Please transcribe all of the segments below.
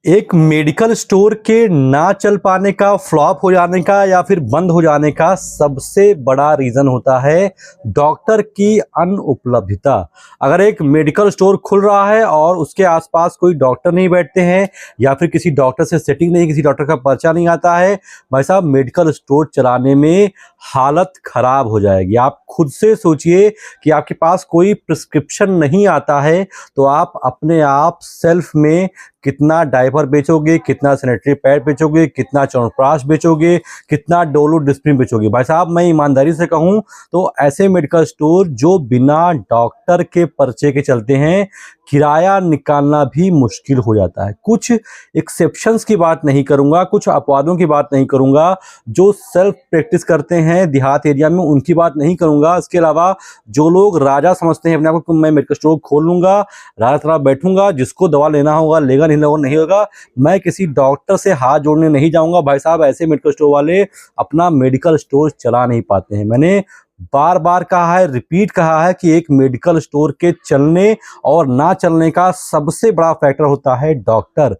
एक medical store के ना चल पाने का, फ्लॉप हो जाने का या फिर बंद हो जाने का सबसे बड़ा रीज़न होता है डॉक्टर की अनुपलब्धता। अगर एक मेडिकल स्टोर खुल रहा है और उसके आसपास कोई डॉक्टर नहीं बैठते हैं या फिर किसी डॉक्टर से सेटिंग नहीं, किसी डॉक्टर का पर्चा नहीं आता है, भाई साहब मेडिकल स्टोर चलाने में हालत ख़राब हो जाएगी। आप खुद से सोचिए कि आपके पास कोई प्रिस्क्रिप्शन नहीं आता है तो आप अपने आप सेल्फ में कितना डायपर बेचोगे, कितना सैनिटरी पैड बेचोगे, कितना च्यवनप्राश बेचोगे, कितना डोलो डिस्प्रिन बेचोगे। भाई साहब मैं ईमानदारी से कहूँ तो ऐसे मेडिकल स्टोर जो बिना डॉक्टर के पर्चे के चलते हैं, किराया निकालना भी मुश्किल हो जाता है। कुछ एक्सेप्शंस की बात नहीं करूँगा, कुछ अपवादों की बात नहीं करूँगा, जो सेल्फ प्रैक्टिस करते हैं देहात एरिया में उनकी बात नहीं करूँगा। इसके अलावा जो लोग राजा समझते हैं अपने आप को, मैं मेडिकल स्टोर खोल लूँगा, राजा तरह बैठूंगा, जिसको दवा लेना होगा लेगा, नहीं होगा, मैं किसी डॉक्टर से हाथ जोड़ने नहीं जाऊंगा। भाई साहब ऐसे मेडिकल स्टोर वाले अपना मेडिकल स्टोर चला नहीं पाते हैं। मैंने बार बार कहा है, रिपीट कहा है कि एक मेडिकल स्टोर के चलने और ना चलने का सबसे बड़ा फैक्टर होता है डॉक्टर।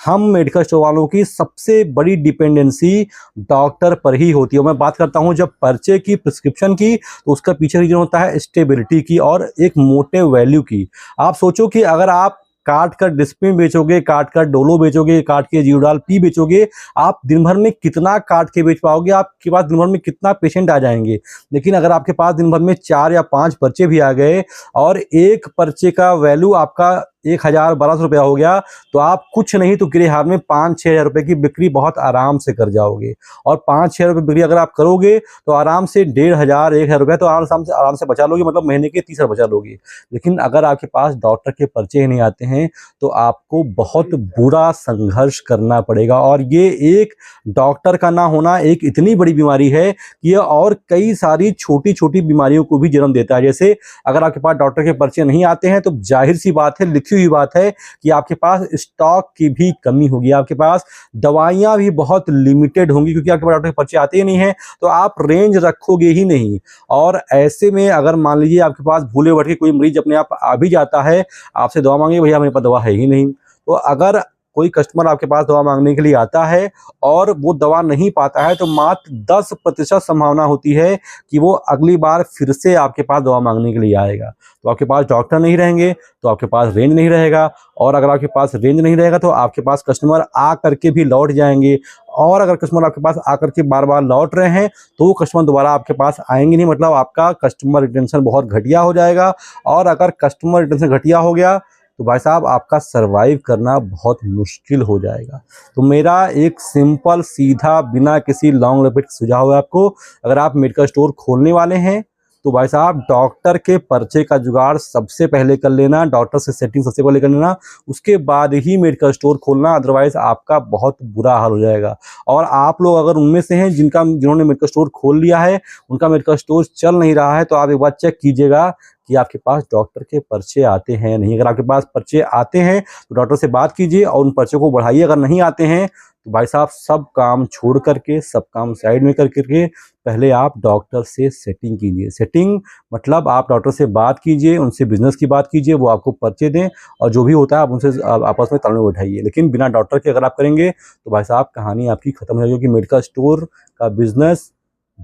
हम मेडिकल स्टोर वालों की सबसे बड़ी डिपेंडेंसी डॉक्टर पर ही होती है। मैं बात करता हूं जब पर्चे की, प्रिस्क्रिप्शन की, तो उसका पीछे रीजन होता है स्टेबिलिटी की और एक मोटे वैल्यू की। आप सोचो कि अगर आप काट कर डिस्प्रिन बेचोगे, काट कर डोलो बेचोगे, काट के जियोडाल पी बेचोगे, आप दिन भर में कितना काट के बेच पाओगे? आपके पास दिन भर में कितना पेशेंट आ जाएंगे? लेकिन अगर आपके पास दिन भर में 4 या 5 पर्चे भी आ गए और एक पर्चे का वैल्यू आपका 1000-1200 रुपया हो गया, तो आप कुछ नहीं तो गिरे हाथ में 5-6 हज़ार रुपये की बिक्री बहुत आराम से कर जाओगे। और 5-6 रुपये बिक्री अगर आप करोगे तो आराम से 1500-1000 रुपया तो आराम से बचा लोगे, मतलब महीने के 30 बचा लोगे। लेकिन अगर आपके पास डॉक्टर के पर्चे ही नहीं आते हैं तो आपको बहुत बुरा संघर्ष करना पड़ेगा। और ये एक डॉक्टर का ना होना एक इतनी बड़ी बीमारी है कि ये और कई सारी छोटी छोटी बीमारियों को भी जन्म देता है। जैसे अगर आपके पास डॉक्टर के पर्चे नहीं आते हैं तो जाहिर सी बात है, लिखी हुई बात है कि आपके पास स्टॉक की भी कमी होगी, आपके पास दवाइयां भी बहुत लिमिटेड होंगी, क्योंकि आपके पास डॉक्टर के पर्चे आते ही नहीं है तो आप रेंज रखोगे ही नहीं। और ऐसे में अगर मान लीजिए आपके पास भूले भटके कोई मरीज अपने आप आ भी जाता है, आपसे दवा मांगे, भैया मेरे पास दवा है ही नहीं, तो अगर कोई कस्टमर आपके पास दवा मांगने के लिए आता है और वो दवा नहीं पाता है तो मात्र 10% संभावना होती है कि वो अगली बार फिर से आपके पास दवा मांगने के लिए आएगा। तो आपके पास डॉक्टर नहीं रहेंगे तो आपके पास रेंज नहीं रहेगा, और अगर आपके पास रेंज नहीं रहेगा तो आपके पास कस्टमर आ करके भी लौट जाएंगे, और अगर कस्टमर आपके पास आकर के बार बार लौट रहे हैं तो वो कस्टमर दोबारा आपके पास आएंगे नहीं, मतलब आपका कस्टमर रिटेंशन बहुत घटिया हो जाएगा। और अगर कस्टमर रिटेंशन घटिया हो गया तो भाई साहब आपका सरवाइव करना बहुत मुश्किल हो जाएगा। तो मेरा एक सिंपल सीधा बिना किसी लॉन्ग लपेट सुझाव है आपको, अगर आप मेडिकल स्टोर खोलने वाले हैं तो भाई साहब डॉक्टर के पर्चे का जुगाड़ सबसे पहले कर लेना, डॉक्टर से सेटिंग सबसे पहले कर लेना, उसके बाद ही मेडिकल स्टोर खोलना, अदरवाइज आपका बहुत बुरा हाल हो जाएगा। और आप लोग अगर उनमें से हैं जिन्होंने मेडिकल स्टोर खोल लिया है, उनका मेडिकल स्टोर चल नहीं रहा है, तो आप एक बार चेक कीजिएगा कि आपके पास डॉक्टर के पर्चे आते हैं नहीं। अगर आपके पास पर्चे आते हैं तो डॉक्टर से बात कीजिए और उन पर्चों को बढ़ाइए। अगर नहीं आते हैं तो भाई साहब सब काम छोड़ करके, सब काम साइड में करके पहले आप डॉक्टर से सेटिंग कीजिए। सेटिंग मतलब आप डॉक्टर से बात कीजिए, उनसे बिजनेस की बात कीजिए, वो आपको पर्चे दें और जो भी होता है आप उनसे आपस में तालमेल बैठाइए। लेकिन बिना डॉक्टर के अगर आप करेंगे तो भाई साहब कहानी आपकी खत्म हो जाएगी, क्योंकि मेडिकल स्टोर का बिजनेस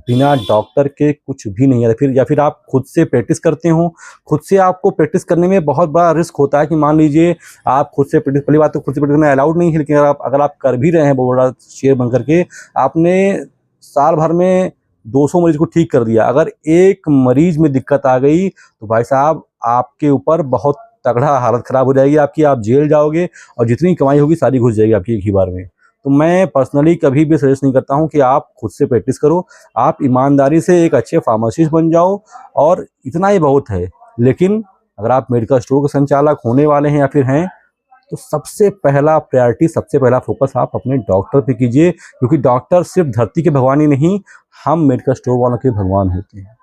बिना डॉक्टर के कुछ भी नहीं है। या फिर आप खुद से प्रैक्टिस करते हो, खुद से आपको प्रैक्टिस करने में बहुत बड़ा रिस्क होता है कि मान लीजिए आप खुद से प्रैक्टिस, पहली बात तो खुद से प्रैक्टिस करना अलाउड नहीं है, लेकिन अगर आप कर भी रहे हैं बहुत बड़ा शेयर बन करके, आपने साल भर में 200 मरीज को ठीक कर दिया, अगर एक मरीज में दिक्कत आ गई तो भाई साहब आपके ऊपर बहुत तगड़ा हालत खराब हो जाएगी आपकी, आप जेल जाओगे और जितनी कमाई होगी सारी घुस जाएगी आपकी एक ही बार में। तो मैं पर्सनली कभी भी सजेस्ट नहीं करता हूं कि आप खुद से प्रैक्टिस करो, आप ईमानदारी से एक अच्छे फार्मासिस्ट बन जाओ और इतना ही बहुत है। लेकिन अगर आप मेडिकल स्टोर के संचालक होने वाले हैं या फिर हैं तो सबसे पहला प्रायोरिटी, सबसे पहला फोकस आप अपने डॉक्टर पे कीजिए, क्योंकि डॉक्टर सिर्फ धरती के भगवान ही नहीं, हम मेडिकल स्टोर वालों के भगवान होते हैं।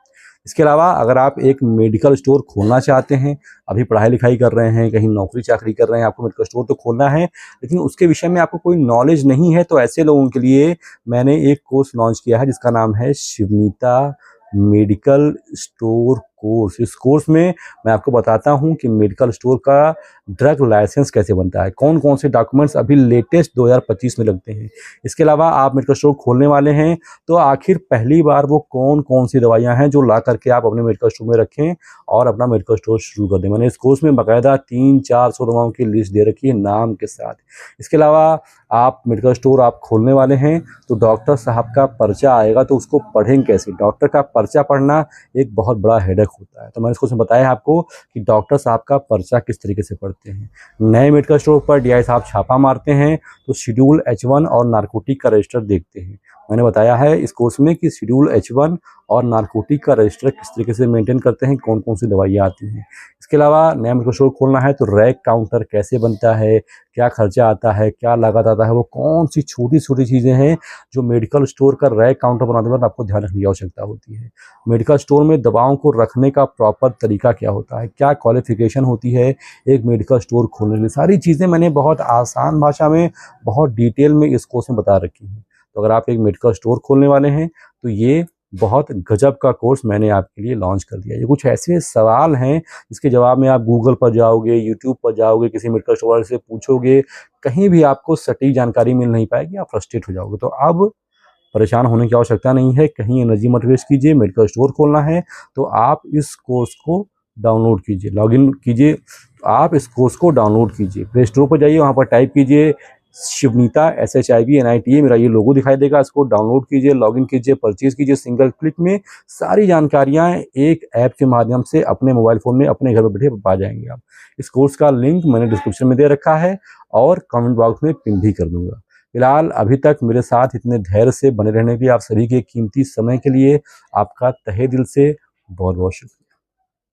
इसके अलावा अगर आप एक मेडिकल स्टोर खोलना चाहते हैं, अभी पढ़ाई लिखाई कर रहे हैं, कहीं नौकरी चाकरी कर रहे हैं, आपको मेडिकल स्टोर तो खोलना है लेकिन उसके विषय में आपको कोई नॉलेज नहीं है, तो ऐसे लोगों के लिए मैंने एक कोर्स लॉन्च किया है जिसका नाम है शिवनीता मेडिकल स्टोर कोर्स। इस कोर्स में मैं आपको बताता हूँ कि मेडिकल स्टोर का ड्रग लाइसेंस कैसे बनता है, कौन कौन से डॉक्यूमेंट्स अभी लेटेस्ट 2025 में लगते हैं। इसके अलावा आप मेडिकल स्टोर खोलने वाले हैं तो आखिर पहली बार वो कौन कौन सी दवाइयाँ हैं जो ला करके आप अपने मेडिकल स्टोर में रखें और अपना मेडिकल स्टोर शुरू कर दें। मैंने इस कोर्स में बाकायदा 300-400 दवाओं की लिस्ट दे रखी है नाम के साथ। इसके अलावा आप मेडिकल स्टोर आप खोलने वाले हैं तो डॉक्टर साहब का पर्चा आएगा तो उसको पढ़ेंगे कैसे। डॉक्टर का पर्चा पढ़ना एक बहुत बड़ा हेडेक होता है, तो मैंने इसको बताया आपको कि डॉक्टर साहब का पर्चा किस तरीके से पढ़ते हैं। नए मेडिकल स्टोर पर डीआई साहब छापा मारते हैं तो शेड्यूल H1 और नारकोटिक का रजिस्टर देखते हैं। मैंने बताया है इस कोर्स में कि शेड्यूल H1 और नारकोटिक का रजिस्टर किस तरीके से मेंटेन करते हैं, कौन कौन सी दवाइयाँ आती हैं। इसके अलावा नया मेडिकल स्टोर खोलना है तो रैक काउंटर कैसे बनता है, क्या खर्चा आता है, क्या लागत आता है, वो कौन सी छोटी छोटी चीज़ें हैं जो मेडिकल स्टोर का रैक काउंटर बनाते वक्त आपको ध्यान रखने की आवश्यकता होती है। मेडिकल स्टोर में दवाओं को रखने का प्रॉपर तरीका क्या होता है, क्या क्वालिफिकेशन होती है एक मेडिकल स्टोर खोलने के लिए, सारी चीज़ें मैंने बहुत आसान भाषा में बहुत डिटेल में इस कोर्स में बता रखी हैं। तो अगर आप एक मेडिकल स्टोर खोलने वाले हैं तो ये बहुत गजब का कोर्स मैंने आपके लिए लॉन्च कर दिया है। ये कुछ ऐसे सवाल हैं जिसके जवाब में आप गूगल पर जाओगे, यूट्यूब पर जाओगे, किसी मेडिकल स्टोर वाले से पूछोगे, कहीं भी आपको सटीक जानकारी मिल नहीं पाएगी, आप फ्रस्ट्रेट हो जाओगे। तो अब परेशान होने की आवश्यकता नहीं है, कहीं एनर्जी मत वेस्ट कीजिए। मेडिकल स्टोर खोलना है तो आप इस कोर्स को डाउनलोड कीजिए, लॉगिन कीजिए, आप इस कोर्स को डाउनलोड कीजिए। प्ले स्टोर पर जाइए, वहाँ पर टाइप कीजिए शिवनीता SHIVNITA, मेरा ये लोगो दिखाई देगा, इसको डाउनलोड कीजिए, लॉगिन कीजिए, परचेज कीजिए। सिंगल क्लिक में सारी जानकारियाँ एक ऐप के माध्यम से अपने मोबाइल फ़ोन में अपने घर पर बैठे पा जाएंगे आप। इस कोर्स का लिंक मैंने डिस्क्रिप्शन में दे रखा है और कमेंट बॉक्स में पिन भी कर दूंगा। फिलहाल अभी तक मेरे साथ इतने धैर्य से बने रहने के लिए आप सभी के कीमती समय के लिए आपका तहे दिल से बहुत बहुत शुक्रिया।